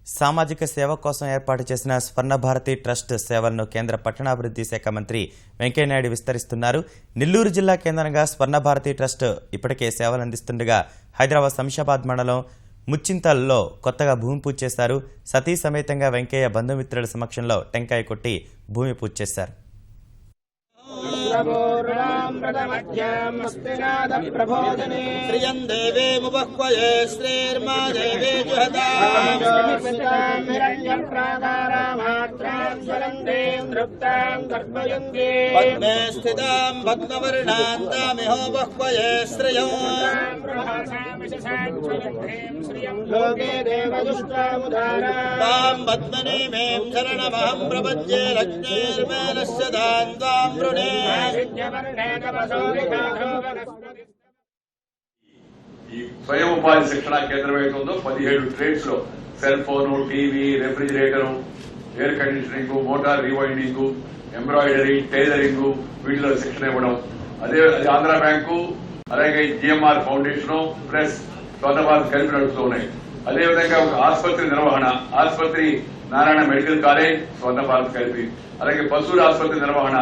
సామాజిక సేవ కోసం ఏర్పాటు చేసిన స్వర్ణ భారతి ట్రస్ట్ సేవలను కేంద్ర పట్టణాభివృద్ధి శాఖ మంత్రి వెంకయ్యనాయుడు విస్తరిస్తున్నారు. నెల్లూరు జిల్లా కేంద్రంగా స్వర్ణ భారతి ట్రస్ట్ ఇప్పటికే సేవలు అందిస్తుండగా హైదరాబాద్ శంషాబాద్ మండలం ముచ్చింతల్లో కొత్తగా భూమి పూజ చేశారు. సతీ సమేతంగా వెంకయ్య బంధుమిత్రుల సమక్షంలో టెంకాయ కొట్టి భూమి పూజ చేశారు. ఈ స్వయం ఉపాధి శిక్షణ కేంద్రం ఏదైతుందో 17 ట్రేడ్స్ లో cell phone, TV, refrigerator, air conditioning, motor rewinding, embroidery, tailoring వీటిలో శిక్షణ ఇవ్వడం. అదే ఆంధ్ర బ్యాంకు, అలాగే జిఎంఆర్ ఫౌండేషన్ ప్లస్ స్వర్ణ భారత్ కలిపి నడుస్తూ ఉన్నాయి. అదేవిధంగా ఒక ఆసుపత్రి నిర్వహణ, ఆసుపత్రి నారాయణ మెడికల్ కాలేజ్ స్వర్ణ భారత్ కలిపి, అలాగే పశువుల ఆసుపత్రి నిర్వహణ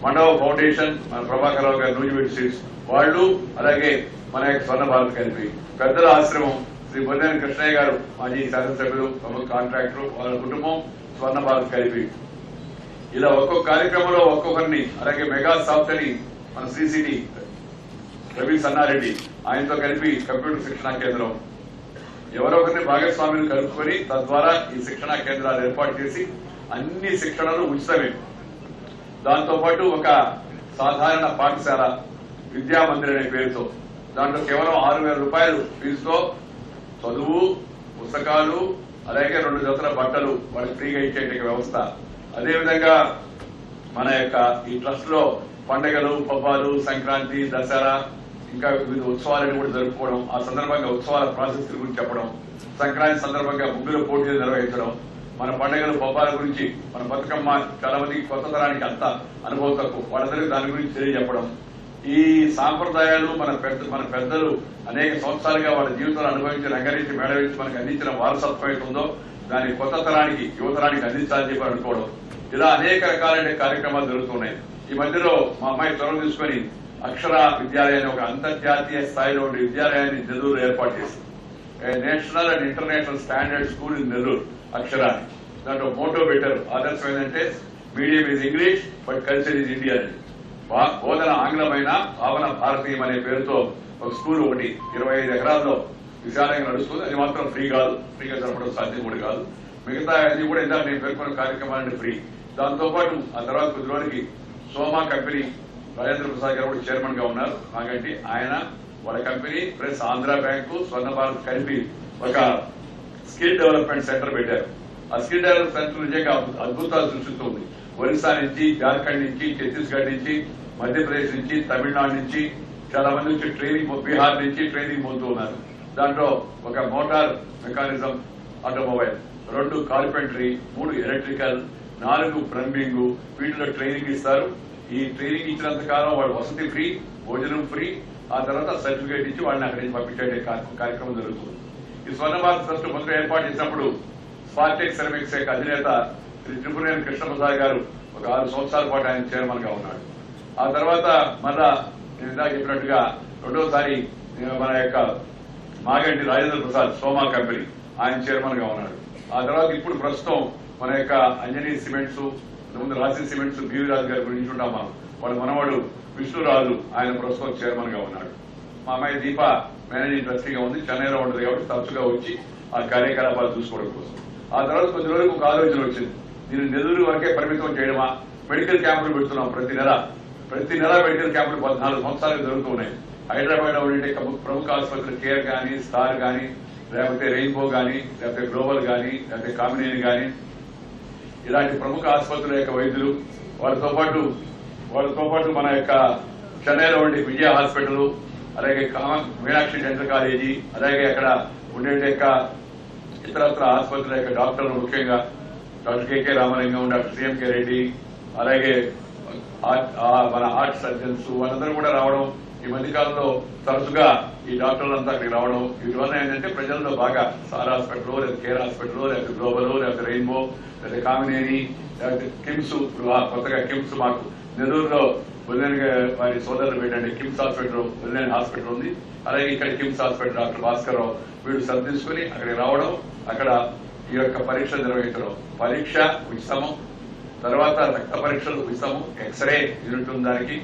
మండవ ఫౌండేషన్, మన ప్రభాకర్ రావు గారు నూజివీడు సీట్స్ వాళ్ళు, అలాగే మన స్వర్ణ భారత్ కలిపి, పెద్దల ఆశ్రమం శ్రీ బొద్దేని కృష్ణయ్య గారు మాజీ శాసనసభ్యులు, ప్రముఖ కాంట్రాక్టర్, వాళ్ళ కుటుంబం స్వర్ణ భారత్ కలిపి. ఇలా ఒక్కొక్క కార్యక్రమంలో ఒక్కొక్కరిని, అలాగే మెగా సాఫ్ట్ అని మన సిసిడి రవి సన్నారెడ్డి ఆయనతో కలిపి కంప్యూటర్ శిక్షణా కేంద్రం, ఎవరో ఒకరిని భాగస్వామ్యులు కలుపుకొని తద్వారా ఈ శిక్షణా కేంద్రాలు ఏర్పాటు చేసి అన్ని శిక్షణలు ఉచితమే. దాంతో పాటు ఒక సాధారణ పాఠశాల విద్యా మందిర్ అనే పేరుతో, దాంట్లో కేవలం 6,000 రూపాయలు ఫీజుతో చదువు, పుస్తకాలు, అలాగే 2 జతల బట్టలు వాళ్ళకి ఫ్రీగా ఇచ్చే వ్యవస్థ. అదేవిధంగా మన యొక్క ఈ ట్రస్ట్ లో పండుగలు, పబ్బాలు, సంక్రాంతి, దసరా, ఇంకా వివిధ ఉత్సవాలను కూడా జరుపుకోవడం, ఆ సందర్భంగా ఉత్సవాల ప్రాసెస్ గురించి చెప్పడం, సంక్రాంతి సందర్భంగా ముగ్గుల పోటీలు నిర్వహించడం, మన పండుగలు, పబ్బాల గురించి, మన బతుకమ్మ చాలా మందికి కొత్త తరానికి అంత అనుభవం తక్కువ, వాళ్ళందరికీ దాని గురించి తెలియజెప్పడం. ఈ సాంప్రదాయాలు మన పెద్దలు అనేక సంవత్సరాలుగా వాళ్ళ జీవితాలు అనుభవించి రంగరించి మేళవించి మనకు అందించిన వారసత్వం అవుతుందో దాన్ని కొత్త తరానికి, యువతరానికి అందించాలని చెప్పి అనుకోవడం. ఇలా అనేక రకాలైన కార్యక్రమాలు జరుగుతున్నాయి. ఈ మధ్యలో మా అమ్మాయి చొరవ తీసుకుని అక్షర విద్యాలయాన్ని, ఒక అంతర్జాతీయ స్థాయిలో ఉండే విద్యాలయాన్ని నెల్లూరు ఏర్పాటు చేసింది. National and international standard school in Nellore అక్షరాన్ని. దాంట్లో మోటో పెట్టారు. ఆదర్శం ఏంటంటే medium is English but culture is India అని. బోధన ఆంగ్లమైన, భావన భారతీయం అనే పేరుతో ఒక స్కూల్ ఒకటి 25 ఎకరాల్లో విశాలంగా నడుస్తుంది. అది మాత్రం ఫ్రీ కాదు, ఫ్రీగా జరపడం సాధ్యం కూడా కాదు. మిగతా అది కూడా ఇందాక నేను పేర్కొన్న కార్యక్రమాలన్నీ ఫ్రీ. దాంతో పాటు ఆ తర్వాత కొద్ది రోజులకి సోమా కంపెనీ రాజేంద్ర ప్రసాద్ గారు కూడా చైర్మన్ గా ఉన్నారు. మాకంటే ఆయన, వాళ్ళ కంపెనీ ప్లస్ ఆంధ్ర బ్యాంకు, స్వర్ణ భారత్ కలిపి ఒక స్కిల్ డెవలప్మెంట్ సెంటర్ పెట్టారు. ఆ స్కిల్ డెవలప్మెంట్ సెంటర్ నిజంగా అద్భుతాలు సృష్టిస్తుంది. ఒరిస్సా నుంచి, జార్ఖండ్ నుంచి, ఛత్తీస్గఢ్ నుంచి, మధ్యప్రదేశ్ నుంచి, తమిళనాడు నుంచి చాలా మంది నుంచి ట్రైనింగ్, బీహార్ నుంచి ట్రైనింగ్ పొందుతూ ఉన్నారు. దాంట్లో ఒక motor mechanism automobile, 2 carpentry, 3 electrical, 4 plumbing, వీటిలో ట్రైనింగ్ ఇస్తారు. ఈ ట్రైనింగ్ ఇచ్చినంత కాలం వాళ్ళు వసతి ఫ్రీ, భోజనం ఫ్రీ, ఆ తర్వాత సర్టిఫికేట్ ఇచ్చి వాళ్ళని అక్కడి నుంచి పంపించే కార్యక్రమం జరుగుతుంది. ఈ స్వర్ణ భారత్ ట్రస్ట్ మొదలు ఏర్పాటు చేసినప్పుడు స్పార్టెక్ సెరమిక్స్ యొక్క అధినేత శ్రీ త్రిపురేని కృష్ణప్రసాద్ గారు ఒక 6 సంవత్సరాల పాటు ఆయన చైర్మన్ గా ఉన్నాడు. ఆ తర్వాత మళ్ళా నేను ఇందాక చెప్పినట్టుగా రెండోసారి మన యొక్క మాగంటి రాజేంద్ర ప్రసాద్ సోమా కంపెనీ ఆయన చైర్మన్ గా ఉన్నాడు. ఆ తర్వాత ఇప్పుడు ప్రస్తుతం మన యొక్క అంజనీ సిమెంట్స్, ముందు రాసి సిమెంట్స్ బివి రాజు గారి గురించి ఉంటాం మనం. వాళ్ళ మనవాడు విష్ణురాజు ఆయన ప్రస్తుతం చైర్మన్ గా ఉన్నాడు. మా అమ్మాయి దీప మేనేజింగ్ ట్రస్టీగా ఉంది, చెన్నైలో ఉంటుంది కాబట్టి తరచుగా వచ్చి ఆ కార్యకలాపాలు చూసుకోవడం కోసం. ఆ తర్వాత కొద్ది రోజులకు ఒక ఆలోచన వచ్చింది, దీన్ని నెల్లూరు వరకే పరిమితం చేయడమా, మెడికల్ క్యాంపులు పెడుతున్నాం ప్రతి నెల మెడికల్ క్యాంపులు 14 సంవత్సరాలు జరుగుతున్నాయి. హైదరాబాద్ లో ఉండే ప్రముఖ ఆసుపత్రులు కేర్ గానీ, స్టార్ గానీ, లేకపోతే రెయిన్బో గానీ, లేకపోతే గ్లోబల్ గానీ, లేకపోతే కామినేని గానీ, ఇలాంటి ప్రముఖ ఆసుపత్రుల యొక్క వైద్యులు, వాళ్ళతో పాటు మన యొక్క చెన్నైలో ఉండే విజయ హాస్పిటల్, అలాగే మీనాక్షి డెంటల్ కాలేజీ, అలాగే అక్కడ ఉండే యొక్క ఇతరత్ర ఆసుపత్రుల యొక్క డాక్టర్లు, ముఖ్యంగా doctor K K Ramalingam, doctor C M K Reddy, అలాగే మన హార్ట్ సర్జన్స్ వాళ్ళందరూ కూడా రావడం, ఈ మధ్యకాలంలో తరచుగా ఈ డాక్టర్లంతా అక్కడికి రావడం వీటి వల్ల ఏంటంటే ప్రజల్లో బాగా సార్ హాస్పిటల్ లేదా కేర్ హాస్పిటల్ లేకపోతే గ్లోబల్ లేకపోతే రెయిన్బో లేదా కామినేని లేకపోతే కిమ్స్ కొత్తగా కిమ్స్ మాకు నెల్లూరులో బుల్లెన్ వారి సోదరులు పెట్టండి కిమ్స్ హాస్పిటల్ బుల్లెన్ హాస్పిటల్ ఉంది. అలాగే ఇక్కడ కిమ్స్ హాస్పిటల్ డాక్టర్ భాస్కర్ రావు వీళ్ళు సర్ది తీసుకుని అక్కడికి రావడం అక్కడ ఈ యొక్క పరీక్షలు నిర్వహించడం. పరీక్ష ఉచితము, తర్వాత రక్త పరీక్షలు ఉచితము, ఎక్స్రే యూనిట్ ఉంది దానికి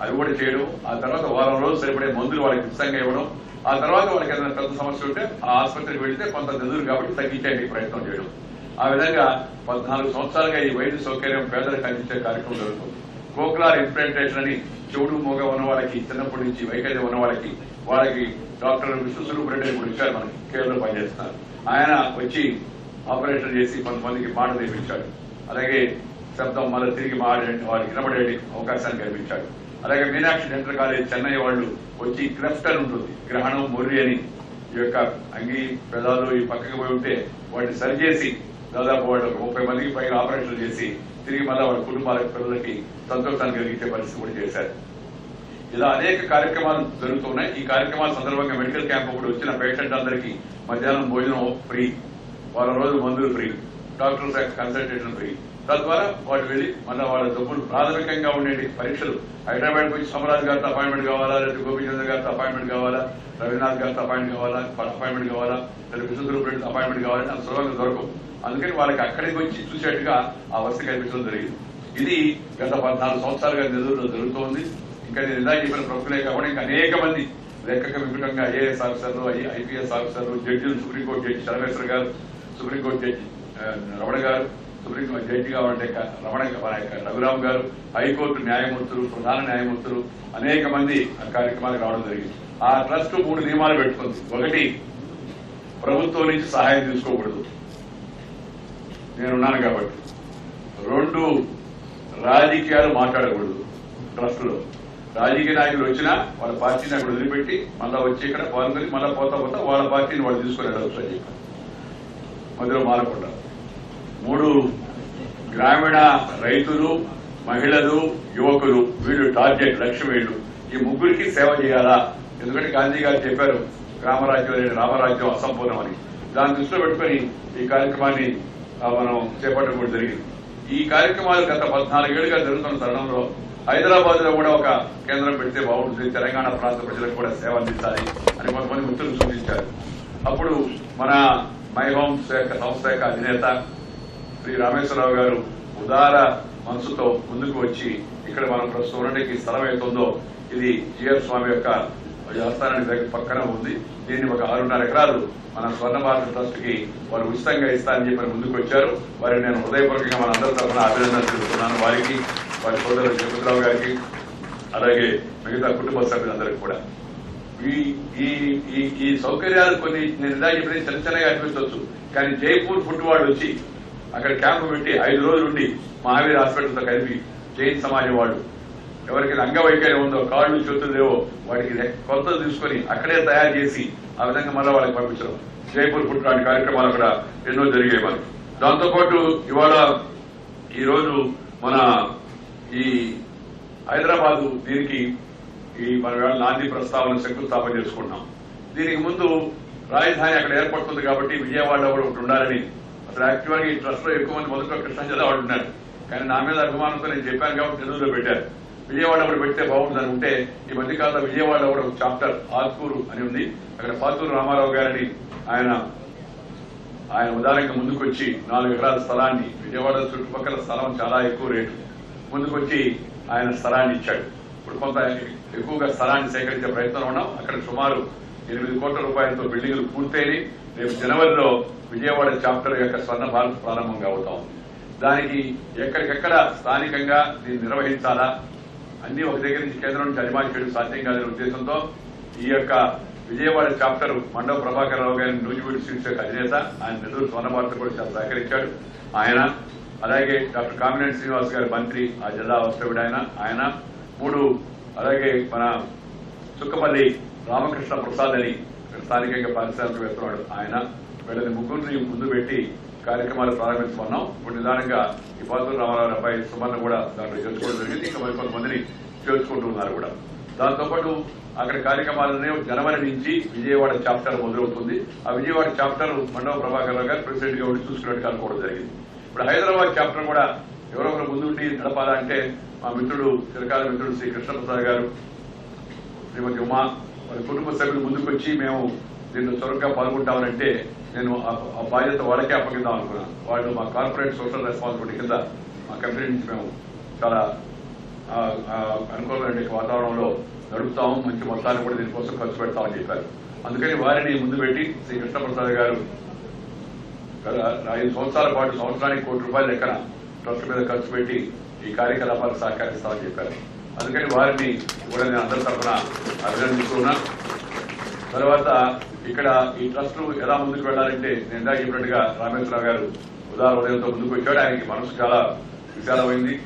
అవి కూడా చేయడం. ఆ తర్వాత వారం రోజులు సరిపడే మందులు వాళ్ళకి ఉచితంగా ఇవ్వడం. ఆ తర్వాత వాళ్ళకి ఏదైనా పెద్ద సమస్య ఉంటే ఆ ఆసుపత్రికి వెళ్తే కొంత నిధులు కాబట్టి తగ్గించేందుకు ప్రయత్నం చేయడం. ఆ విధంగా 14 సంవత్సరాలుగా ఈ వైద్య సౌకర్యం పేదలకు అందించే కార్యక్రమం జరుగుతుంది. కోక్లార్ ఇంప్లాంటేషన్ అని చెవుడు మూగ ఉన్న వాళ్ళకి చిన్నప్పటి నుంచి వైకల్యం ఉన్న వాళ్ళకి డాక్టర్ విశ్వస్వరూప్ రెడ్డి ఇప్పుడు ఇచ్చారు, మనకి కేరళలో పనిచేస్తున్నారు. ఆయన వచ్చి ఆపరేషన్ చేసి కొంతమందికి మాట నేర్పించాడు. అలాగే శబ్దం మళ్ళీ తిరిగి వారికి వినబడే అవకాశాన్ని కల్పించాడు. అలాగే మీనాక్షి డెంటల్ కాలేజ్ చెన్నై వాళ్ళు వచ్చి క్రెఫ్ట్ అని ఉంటుంది, గ్రహణం మొర్రి అని ఈ యొక్క అంగి పెదాలు ఈ పక్కకి పోయి ఉంటే వాటిని సరిచేసి దాదాపు వాళ్ళు 30 మందికి పైగా ఆపరేషన్లు చేసి తిరిగి మళ్ళీ వాళ్ళ కుటుంబాలకు పిల్లలకి సంతోషాన్ని కలిగించే పరిస్థితి కూడా చేశారు. ఇలా అనేక కార్యక్రమాలు జరుగుతున్నాయి. ఈ కార్యక్రమాల సందర్భంగా మెడికల్ క్యాంప్ ఒకటి వచ్చిన పేషెంట్ అందరికీ మధ్యాహ్నం భోజనం ఫ్రీ, వారం రోజులు మందులు ఫ్రీ, డాక్టర్స్ యొక్క కన్సల్టేషన్ ఫ్రీ. తద్వారా వాళ్ళు వెళ్లి మళ్ళీ వాళ్ళ డబ్బులు ప్రాథమికంగా ఉండే పరీక్షలు హైదరాబాద్ వచ్చి సోమరాజు గారితో అపాయింట్మెంట్ కావాలా, లేదా గోపీచంద్ర గారితో అపాయింట్మెంట్ కావాలా, రవీనాథ్ గారితో అపాయింట్మెంట్ కావాలా, లేదా విశ్వస్వరూప్ రెడ్డితో అపాయింట్మెంట్ కావాలని అంత సులభంగా దొరకవు. అందుకని వాళ్ళకి అక్కడికి వచ్చి చూసేట్టుగా ఆ వసతి కల్పించడం జరిగింది. ఇది గత 14 సంవత్సరాలుగా నెల్లూరులో జరుగుతోంది. ఇంకా నేను ఇలా చెప్పిన ప్రముఖులే కాకుండా ఇంకా అనేక మంది లెక్కకు విపులంగా ఐఏఎస్ ఆఫీసర్లు, ఐపీఎస్ ఆఫీసర్లు, జడ్జిలు, సుప్రీంకోర్టు జడ్జి శరవేశ్వర గారు, సుప్రీంకోర్టు జడ్జి రమణ గారు, సుప్రీంకోర్టు జడ్జిగా ఉండే రఘురామ్ గారు, హైకోర్టు న్యాయమూర్తులు, ప్రధాన న్యాయమూర్తులు అనేక మంది ఆ కార్యక్రమానికి రావడం జరిగింది. ఆ ట్రస్ట్ 3 నియమాలు పెట్టుకుంది. 1, ప్రభుత్వం నుంచి సహాయం తీసుకోకూడదు, నేనున్నాను కాబట్టి. 2, రాజకీయాలు మాట్లాడకూడదు. ట్రస్ట్ లో రాజకీయ నాయకులు వచ్చినా వాళ్ళ పార్టీని అక్కడ వదిలిపెట్టి మళ్ళా వచ్చి ఇక్కడ పాల్గొని మళ్ళా పోతా వాళ్ళ పార్టీని వాళ్ళు తీసుకుని వెళ్ళవచ్చు అని చెప్పారు, మధ్యలో మారకుండా. 3, గ్రామీణ రైతులు, మహిళలు, యువకులు వీళ్ళు టార్గెట్ లక్ష్యం. వీళ్ళు ఈ ముగ్గురికి సేవ చేయాలా. ఎందుకంటే గాంధీ గారు చెప్పారు గ్రామరాజ్యం అనేది రామరాజ్యం అసంపూర్ణం అని. దాన్ని దృష్టిలో పెట్టుకుని ఈ కార్యక్రమాన్ని మనం చేపట్టడం కూడా జరిగింది. ఈ కార్యక్రమాలు గత 14 ఏళ్లుగా జరుగుతున్న తరుణంలో హైదరాబాద్ లో కూడా ఒక కేంద్రం పెడితే బాగుంటుంది, తెలంగాణ ప్రాంత ప్రజలకు కూడా సేవ అందించాలి అని కొంతమంది మిత్రులు సూచించారు. అప్పుడు మన మై హోమ్స్ యొక్క సంస్థ యొక్క అధినేత శ్రీ రామేశ్వరరావు గారు ఉదార మనసుతో ముందుకు వచ్చి ఇక్కడ మనం ప్రస్తుతం ఉండడానికి స్థలం ఏతుందో ఇది జిఆర్ స్వామి యొక్క ఆస్థానానికి దగ్గర పక్కన ఉంది. దీన్ని ఒక 6.5 ఎకరాలు మన స్వర్ణ భారత ట్రస్ట్ కి వారు ఉచితంగా ఇస్తారని చెప్పి ముందుకు వచ్చారు. వారిని నేను హృదయపూర్వకంగా మన అందరి తరఫున అభినందనలు తెలుపుతున్నాను. వారికి, వారి సోదరుడు జగపతిరావు గారికి, అలాగే మిగతా కుటుంబ సభ్యులందరికీ కూడా. ఈ సౌకర్యాలు కొన్ని నేను ఇలా చెప్పిన చిన్నగా అనిపించవచ్చు, కానీ జైపూర్ ఫుడ్ వాళ్ళు వచ్చి అక్కడ క్యాంపు పెట్టి 5 రోజులు ఉండి మహావీర్ హాస్పిటల్తో కలిపి జైన్ సమాజం వాళ్ళు ఎవరికైనా అంగవైకల్యం ఉందో, కాళ్ళు చేతులు లేవో వాటికి కొలతలు తీసుకుని అక్కడే తయారు చేసి ఆ విధంగా మళ్ళీ వాళ్ళకి పంపించడం. జైపూర్ ఫుడ్ లాంటి కార్యక్రమాలు అక్కడ ఎన్నో జరిగాయి మనకి. దాంతోపాటు ఇవాళ ఈరోజు మన ఈ హైదరాబాదు దీనికి మన నాంది ప్రస్తావన శంకుస్థాపన చేసుకుంటున్నాం. దీనికి ముందు రాజధాని అక్కడ ఏర్పడుతుంది కాబట్టి విజయవాడలో కూడా ఒకటి ఉండాలని అసలు యాక్చువల్గా ఈ ట్రస్ట్ లో ఎక్కువ మంది మొదట్లో కృష్ణాంజలి వాళ్ళు ఉన్నారు. కానీ నా మీద అభిమానంతో నేను చెప్పాను కాబట్టి నెల్లూరులో పెట్టారు. విజయవాడ కూడా పెడితే బాగుంటుందని ఉంటే ఈ మధ్యకాలంలో విజయవాడలో కూడా ఒక చాప్టర్ ఆత్కూరు అని ఉంది. అక్కడ పాతూరు రామారావు గారిని ఆయన ఉదాహరణగా ముందుకొచ్చి 4 ఎకరాల స్థలాన్ని, విజయవాడ చుట్టుపక్కల స్థలం చాలా ఎక్కువ రేటు, ముందుకొచ్చి ఆయన స్థలాన్ని ఇచ్చాడు. ఇప్పుడు కొంత ఎక్కువగా స్థలాన్ని సేకరించే ప్రయత్నంలో ఉన్నాం. అక్కడ సుమారు 8 కోట్ల రూపాయలతో బిల్డింగులు పూర్తయి రేపు జనవరిలో విజయవాడ చాప్టర్ యొక్క స్వర్ణ భారత్ ప్రారంభం అవుతా ఉంది. దానికి ఎక్కడికెక్కడ స్థానికంగా దీన్ని నిర్వహించాలా, అన్ని ఒక దగ్గర నుంచి కేంద్రం నుంచి అజమాయి చేయడం సాధ్యం కాదనే ఉద్దేశంతో ఈ యొక్క విజయవాడ చాప్టర్ మండవ ప్రభాకర్ రావు గారిని నూజివీడు సీట్స్ యొక్క అధినేత, ఆయన నెల్లూరు స్వర్ణ భారత్ కూడా చాలా సహకరించాడు ఆయన. అలాగే డాక్టర్ కామినేని శ్రీనివాస్ గారి మంత్రి, ఆ జిల్లా వాస్తవ్యుడు ఆయన 3, అలాగే మన చుక్కపల్లి రామకృష్ణ ప్రసాద్ అని స్థానికంగా పారిశ్రామికవేత్తవాడు ఆయన, వీళ్ళని ముగ్గురిని ముందు పెట్టి కార్యక్రమాలు ప్రారంభించుకున్నాం. ఇప్పుడు నిదానంగా ఈ పాతూరు రామారావు అబ్బాయి సుమన్న కూడా దాంట్లో చేర్చుకోవడం జరిగింది. ఇంకా మరి కొంతమందిని చేర్చుకుంటున్నారు కూడా. దాంతోపాటు అక్కడ కార్యక్రమాలనే జనవరి నుంచి విజయవాడ చాప్టర్ మొదలవుతుంది. ఆ విజయవాడ చాప్టర్ మండవ ప్రభాకర్ రావు గారు ప్రెసిడెంట్ గా ఉండి చూసుకున్నట్టు అనుకోవడం జరిగింది. ఇప్పుడు హైదరాబాద్ చాప్టర్ కూడా ఎవరొకరు ముందుండి నడపాలంటే మా మిత్రుడు చిరకాల మిత్రుడు శ్రీ కృష్ణప్రసాద్ గారు, శ్రీమతి ఉమా, వారి కుటుంబ సభ్యులు ముందుకొచ్చి మేము దీంట్లో త్వరగా పాల్గొంటామనంటే నేను ఆ బాధ్యత వాళ్ళకే అప్పగిద్దాం అనుకున్నాను. వాళ్ళు మా కార్పొరేట్ సోషల్ రెస్పాన్సిబిలిటీ కింద మా కంపెనీ నుంచి మేము చాలా అనుకూలమైన వాతావరణంలో నడుపుతాము, మంచి మొత్తాన్ని కూడా దీనికోసం ఖర్చు పెడతామని చెప్పారు. అందుకని వారిని ముందు పెట్టి శ్రీ కృష్ణప్రసాద్ గారు 5 సంవత్సరాల పాటు సంవత్సరానికి ₹1,00,00,000 లెక్కన ట్రస్ట్ మీద ఖర్చు పెట్టి ఈ కార్యకలాపాలకు సహకరిస్తామని చెప్పారు. అందుకని వారిని కూడా నేను అందరి తరఫున అభినందిస్తున్నా. తర్వాత ఇక్కడ ఈ ట్రస్ట్ ఎలా ముందుకు వెళ్లాలంటే నేను ఇందాక చెప్పినట్టుగా రామేశ్వరరావు గారు ఉదయంతో ముందుకు వచ్చాడు. ఆయనకి మనసు చాలా విశాలమైంది.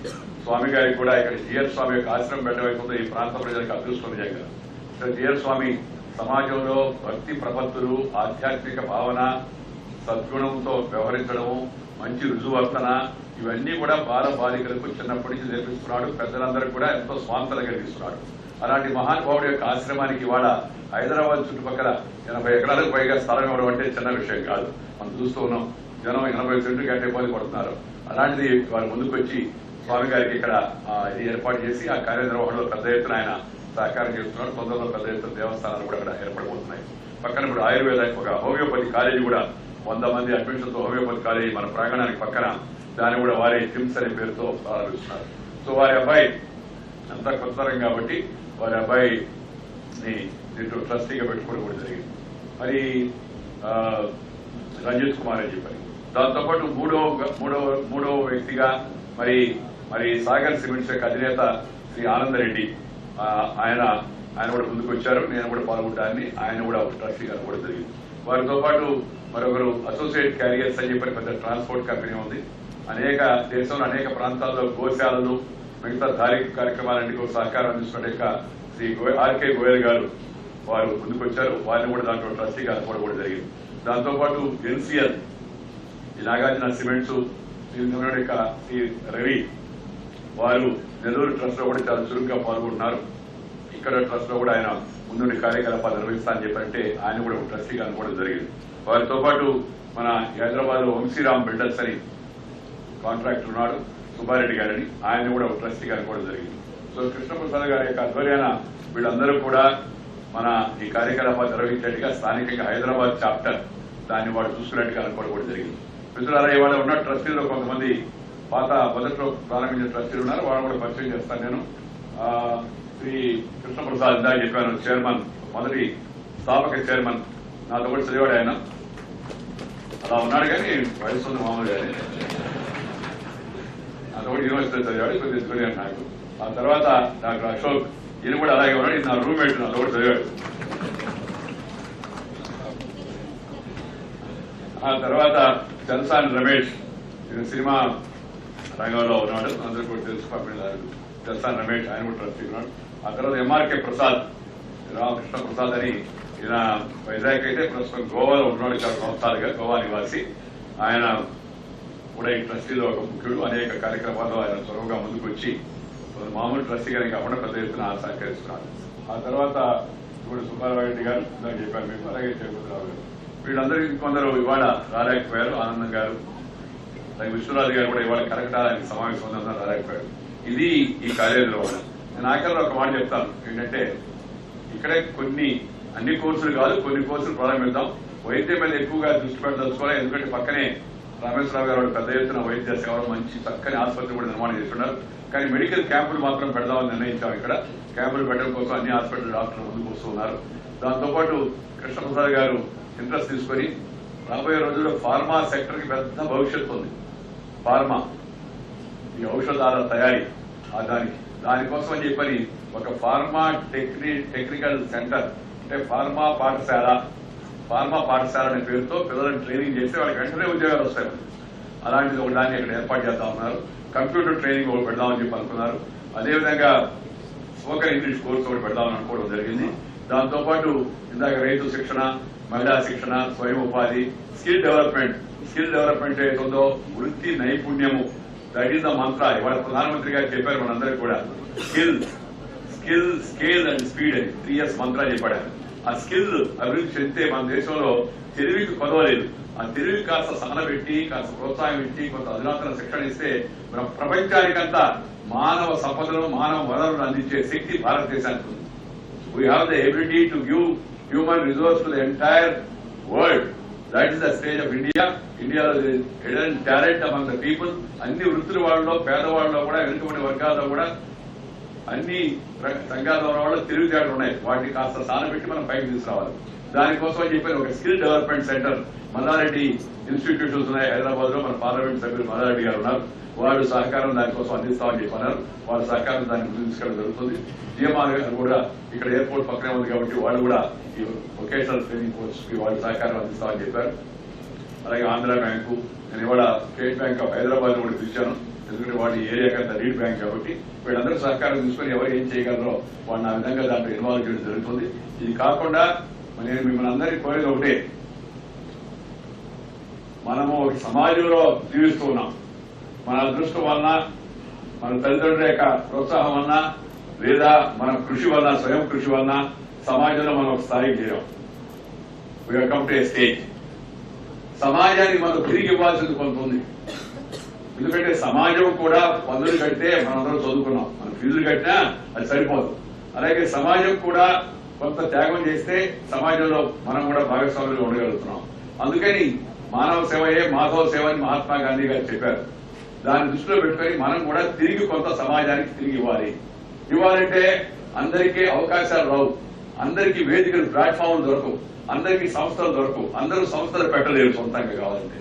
స్వామి గారికి కూడా ఇక్కడ జిఆర్ స్వామి యొక్క ఆశ్రమం పెట్టవైపు ఈ ప్రాంత ప్రజలకు అదృష్టం నిజంగా. జిఆర్ స్వామి సమాజంలో భక్తి ప్రపత్తులు, ఆధ్యాత్మిక భావన, సద్గుణంతో వ్యవహరించడము, మంచి రుజువర్తన ఇవన్నీ కూడా బాలికలకు చిన్నప్పటి నుంచి నేర్పిస్తున్నాడు. పెద్దలందరూ కూడా ఎంతో స్వాంతలు కలిగిస్తున్నాడు. అలాంటి మహానుభావుడి యొక్క ఆశ్రమానికి ఇవాళ హైదరాబాద్ చుట్టుపక్కల 80 ఎకరాలకు పైగా స్థలం ఇవ్వడం అంటే చిన్న విషయం కాదు. మనం చూస్తూ ఉన్నాం, జనం 80 సెంట్లు గంటైపోయి కొడుతున్నారు. అలాంటిది వాళ్ళు ముందుకు వచ్చి స్వామి గారికి ఇక్కడ ఏర్పాటు చేసి ఆ కార్యనిర్వహణలో పెద్ద ఎత్తున ఆయన సహకారం చేస్తున్నాడు. తొందరలో పెద్ద ఎత్తున దేవస్థానాలు కూడా అక్కడ ఏర్పడబోతున్నాయి. పక్కన ఇప్పుడు ఆయుర్వేద ఒక హోమియోపతి కాలేజీ కూడా 100 మంది అడ్మిషన్తో హోమియోపతి కాలేజీ మన ప్రాంగణానికి పక్కన దాన్ని కూడా వారి టిమ్స్ అనే పేరుతో ప్రారంభిస్తున్నారు. సో వారి అబ్బాయి అంతా కొత్తరం కాబట్టి వారి అబ్బాయిని దీంట్లో ట్రస్టీగా పెట్టుకోవడం కూడా జరిగింది. మరి రంజిత్ కుమార్ అని చెప్పారు. దాంతోపాటు మూడో వ్యక్తిగా మరి సాగర్ సిమెంట్స్ యొక్క అధినేత శ్రీ ఆనందరెడ్డి ఆయన కూడా ముందుకు వచ్చారు. నేను కూడా పాల్గొంటానని ఆయన కూడా ట్రస్టీగా కూడా జరిగింది. వారితో పాటు మరొకరు అసోసియేట్ క్యారియర్స్ అని చెప్పి పెద్ద ట్రాన్స్పోర్ట్ కంపెనీ ఉంది. దేశంలో అనేక ప్రాంతాల్లో గోశాలలు, మిగతా ధార్మిక కార్యక్రమాలన్నిటికీ సహకారం అందిస్తున్న శ్రీ ఆర్కే గోయల్ గారు వారు ముందుకొచ్చారు. వారిని కూడా దాంట్లో ట్రస్టీగా అనుకోవడం కూడా జరిగింది. దాంతోపాటు ఎన్సీఎల్ ఈ నాగార్జున సిమెంట్స్ శ్రీ రవి వారు నెల్లూరు ట్రస్ట్ లో కూడా చాలా చురుగ్గా పాల్గొంటున్నారు. ఇక్కడ ట్రస్ట్ లో కూడా ఆయన ముందుండి కార్యకలాపాలు నిర్వహిస్తానని చెప్పారంటే ఆయన కూడా ట్రస్టీగా అనుకోవడం జరిగింది. వారితో పాటు మన హైదరాబాద్ లో వంశీరామ్ బిల్డర్స్ అని కాంట్రాక్టర్ ఉన్నాడు, సుబ్బారెడ్డి గారని, ఆయన కూడా ట్రస్టీగా అనుకోవడం జరిగింది. సో కృష్ణప్రసాద్ గారి యొక్క ఆధ్వర్యాన వీళ్ళందరూ కూడా మన ఈ కార్యకలాపాలు నిర్వహించేట్టుగా స్థానికంగా హైదరాబాద్ చాప్టర్ దాన్ని వాడు చూసుకున్నట్టుగా అనుకోవడం కూడా జరిగింది. మిత్రులారా, ఇవాళ ఉన్న ట్రస్టీలో కొంతమంది మొదట్లో ప్రారంభించిన ట్రస్టీలు ఉన్నారు. వాళ్ళు కూడా పరిచయం చేస్తాను. నేను శ్రీ కృష్ణప్రసాద్ ఇందాక చెప్పాను, చైర్మన్, మొదటి స్థాపక చైర్మన్, నాతో కూడా చదివాడు ఆయన. అలా ఉన్నాడు కానీ వయసు ఉంది మామూలు కానీ. నాతో కూడా యూనివర్సిటీ చదివాడు, కొద్దిగా చదివాడు నాకు. ఆ తర్వాత డాక్టర్ అశోక్, ఈయన కూడా అలాగే ఉన్నాడు. నా రూమ్మేట్, నాతో కూడా చదివాడు. ఆ తర్వాత చంద్రసాని రమేష్, ఈయన సినిమా రంగంలో ఉన్నాడు, అందరూ కూడా తెలుసు. పంపిణీదారుడు చంద్రసాని రమేష్, ఆయన కూడా ట్రస్టీ ఉన్నాడు. ఆ తర్వాత ఎంఆర్కే ప్రసాద్, రామకృష్ణ ప్రసాద్ అని, ఈయన వైజాగ్ అయితే ప్రస్తుతం గోవాలో ఉన్నాడు చాలా సంవత్సరాలుగా, గోవా నివాసి. ఆయన కూడా ఈ ట్రస్టీలో ఒక ముఖ్యుడు. అనేక కార్యక్రమాల్లో ఆయన త్వరగా ముందుకు వచ్చి మామూలు ట్రస్టీగా కాకుండా పెద్ద ఎత్తున సహకరిస్తున్నారు. ఆ తర్వాత ఇప్పుడు సుబ్బారావు రెడ్డి గారు నాకు చెప్పారు మీకు, అలాగే జగపతిరావు గారు, వీళ్ళందరికీ కొందరు ఇవాళ రాలేకపోయారు. ఆనందం గారు, అలాగే విశ్వరాజు గారు కూడా ఇవాళ కరకటానికి సమావేశం ఉందని రాలేకపోయారు. ఇది ఈ కార్యనిర్వహణ. నేను ఆఖరిలో ఒక మాట చెప్తాను ఏంటంటే, ఇక్కడే అన్ని కోర్సులు కాదు, కొన్ని కోర్సులు ప్రారంభిద్దాం. వైద్యం మీద ఎక్కువగా దృష్టి పెట్టదలుచుకోవాలి. ఎందుకంటే పక్కనే రామేశ్వరరావు గారు పెద్ద ఎత్తున వైద్య సేవలు, మంచి చక్కని ఆసుపత్రి కూడా నిర్మాణం చేస్తున్నారు. కానీ మెడికల్ క్యాంపులు మాత్రం పెడదామని నిర్ణయించాం. ఇక్కడ క్యాంపులు పెట్టడం కోసం అన్ని హాస్పిటల్ డాక్టర్లు ముందుకు వస్తున్నారు. దాంతోపాటు కృష్ణప్రసాద్ గారు ఇంట్రెస్ట్ తీసుకొని రాబోయే రోజుల్లో ఫార్మా సెక్టర్ కి పెద్ద భవిష్యత్తు ఉంది. ఫార్మా, ఈ ఔషధాల తయారీ, దానికోసం అని చెప్పని ఒక ఫార్మా టెక్నికల్ సెంటర్, అంటే ఫార్మా పాఠశాల అనే పేరుతో పిల్లలను ట్రైనింగ్ చేస్తే వాళ్ళకి వెంటనే ఉద్యోగాలు వస్తాయి. అలాంటిది ఒక దాన్ని ఇక్కడ ఏర్పాటు చేద్దామన్నారు. కంప్యూటర్ ట్రైనింగ్ ఒకటి పెడదామని చెప్పి అనుకున్నారు. అదేవిధంగా స్పోకెన్ ఇంగ్లీష్ కోర్సు ఒకటి పెడదామని అనుకోవడం జరిగింది. దాంతోపాటు ఇందాక రైతు శిక్షణ, మహిళా శిక్షణ, స్వయం ఉపాధి, స్కిల్ డెవలప్మెంట్ ఏదో వృత్తి నైపుణ్యము, దట్ ఈస్ ద మంత్ర. ఇవాళ ప్రధానమంత్రి గారు చెప్పారు మనందరికీ కూడా, skill skill, scale and speed అని 3S మంత్రా చెప్పాడు. ఆ స్కిల్ అభివృద్ధి చెందితే మన దేశంలో తెలివికి కొదవలేదు. ఆ తెలివికి కాస్త సానబెట్టి, కాస్త ప్రోత్సాహం ఇచ్చి, కొంత అధునాతన శిక్షణ ఇస్తే ప్రపంచానికంతా మానవ సంపదను, మానవ వనరులను అందించే శక్తి భారతదేశానికి ఉంది. We have the ability to give human resource to the entire world. That is the stage of India. ఇండియాలో hidden talent among the people. అన్ని వృత్తుల వాళ్ళలో, పేదవాళ్ళలో కూడా, వెనుకబడిన వర్గాల్లో కూడా, అన్ని రంగాల వాళ్ళు తెలివితేటలు ఉన్నాయి. వాటిని కాస్త సానబెట్టి మనం పైకి తీసుకురావాలి. దానికోసం అని చెప్పి ఒక skill development centre Mallareddy institutions ఉన్నాయి హైదరాబాద్ లో. మన పార్లమెంట్ సభ్యులు మల్లారెడ్డి గారు ఉన్నారు. వాళ్ళు సహకారం దానికోసం అందిస్తామని చెప్పన్నారు. వాళ్ళ సహకారం దానికి తీసుకెళ్ళడం జరుగుతుంది. జిఎంఆర్ గారు కూడా ఇక్కడ ఎయిర్పోర్ట్ పక్కనే ఉంది కాబట్టి వాళ్ళు కూడా ఈ వొకేషనల్ ట్రైనింగ్ కోర్స్ కి వాళ్ళు సహకారం అందిస్తామని చెప్పారు. అలాగే ఆంధ్ర బ్యాంకు, నేను ఇవాళ స్టేట్ బ్యాంక్ ఆఫ్ హైదరాబాద్ కూడా పిలిచాను. ఎందుకంటే వాడి ఏరియా కంతా లీడ్ బ్యాంక్ కాబట్టి వీళ్ళందరూ సహకారం తీసుకొని ఎవరు ఏం చేయగలరో వాళ్ళని ఆ విధంగా దాంట్లో ఇన్వాల్వ్ చేయడం జరుగుతుంది. ఇది కాకుండా నేను మిమ్మల్ని అందరికీ కోరేది ఒకటే, మనము ఒక సమాజంలో జీవిస్తూ ఉన్నాం. మన అదృష్టం వలన, మన తల్లిదండ్రుల యొక్క ప్రోత్సాహం వలన, లేదా మన కృషి వలన, స్వయం కృషి వలన సమాజంలో మనం ఒక స్థాయికి చేరాం. We are come to a stage. సమాజానికి మనం తిరిగి ఇవ్వాల్సింది కొంత ఉంది. ఎందుకంటే సమాజం కూడా పన్నులు కడితే మనందరం చదువుకున్నాం, మనం ఫీజులు కట్టినా అది సరిపోదు. అలాగే సమాజం కూడా కొంత త్యాగం చేస్తే సమాజంలో మనం కూడా భాగస్వాములుగా ఉండగలుగుతున్నాం. అందుకని మానవ సేవయే మాధవ సేవ అని మహాత్మా గాంధీ గారు చెప్పారు. దాన్ని దృష్టిలో పెట్టుకొని మనం కూడా తిరిగి కొంత సమాజానికి తిరిగి ఇవ్వాలి. ఇవ్వాలంటే అందరికీ అవకాశాలు రావు, అందరికీ వేదికలు, ప్లాట్ఫామ్లు దొరకవు, అందరికీ సంస్థలు దొరకవు, అందరూ సంస్థలు పెట్టలేరు సొంతంగా కావాలంటే.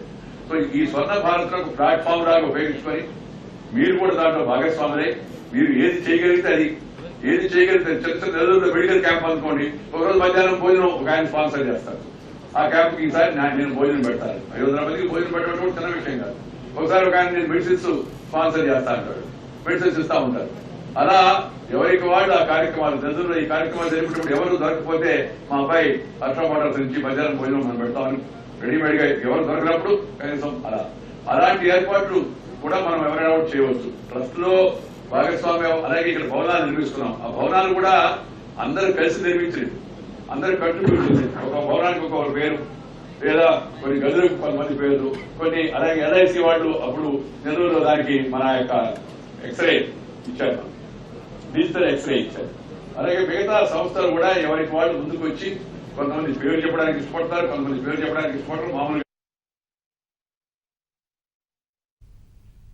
సో ఈ స్వర్ణ భారత్ ఒక ప్లాట్ఫామ్ లాగా ఉపయోగించుకొని మీరు కూడా దాంట్లో భాగస్వాములై మీరు ఏది చేయగలిగితే అది, ఏది చేయగలిగితే చిన్న చిన్న నెలల్లో మెడికల్ క్యాంప్ అనుకోండి, ఒకరోజు మధ్యాహ్నం భోజనం ఒక ఆయన స్పాన్సర్ చేస్తారు. ఆ క్యాంప్ కి ఈసారి నేను భోజనం పెడతాను. 500 మందికి భోజనం పెట్టడం కూడా చిన్న విషయం కాదు. ఒకసారి ఒక ఆయన నేను మెడిసిన్స్ స్పాన్సర్ చేస్తా అంటాడు, మెడిసిన్స్ ఇస్తా ఉంటారు. అలా ఎవరికి వాళ్ళు ఆ కార్యక్రమాలు తెలుగులో ఈ కార్యక్రమాలు జరిపినప్పుడు ఎవరు దొరకపోతే మా అబ్బాయి హర్ష మోటార్స్ నుంచి మధ్యాహ్నం భోజనం మనం పెడతామని రెడీమేడ్ గా ఎవరు దొరికినప్పుడు కనీసం అలాంటి ఏర్పాట్లు కూడా మనం ఎవరైనా చేయవచ్చు. ట్రస్ట్ లో భాగస్వామ్యం. అలాగే ఇక్కడ భవనాలు నిర్మిస్తున్నాం. ఆ భవనాలు కూడా అందరూ కలిసి నిర్మించలేదు, అందరూ కంట్రిబ్యూట్ చేసింది. ఒక భవనానికి ఒక పేరు, లేదా కొన్ని గదులకు కొంతమంది పేర్లు, కొన్ని అలాగే ఎల్ఐసి వాళ్ళు అప్పుడు నెల్లూరులో దానికి మన యొక్క ఎక్స్రే ఇచ్చారు, డిజిటల్ ఎక్స్రే ఇచ్చారు. అలాగే మిగతా సంస్థలు కూడా ఎవరికి వాళ్ళు ముందుకు వచ్చి కొంతమంది పేరు చెప్పడానికి ఇష్టపడతారు, కొంతమంది పేరు చెప్పడానికి ఇష్టపడరు. మామూలుగా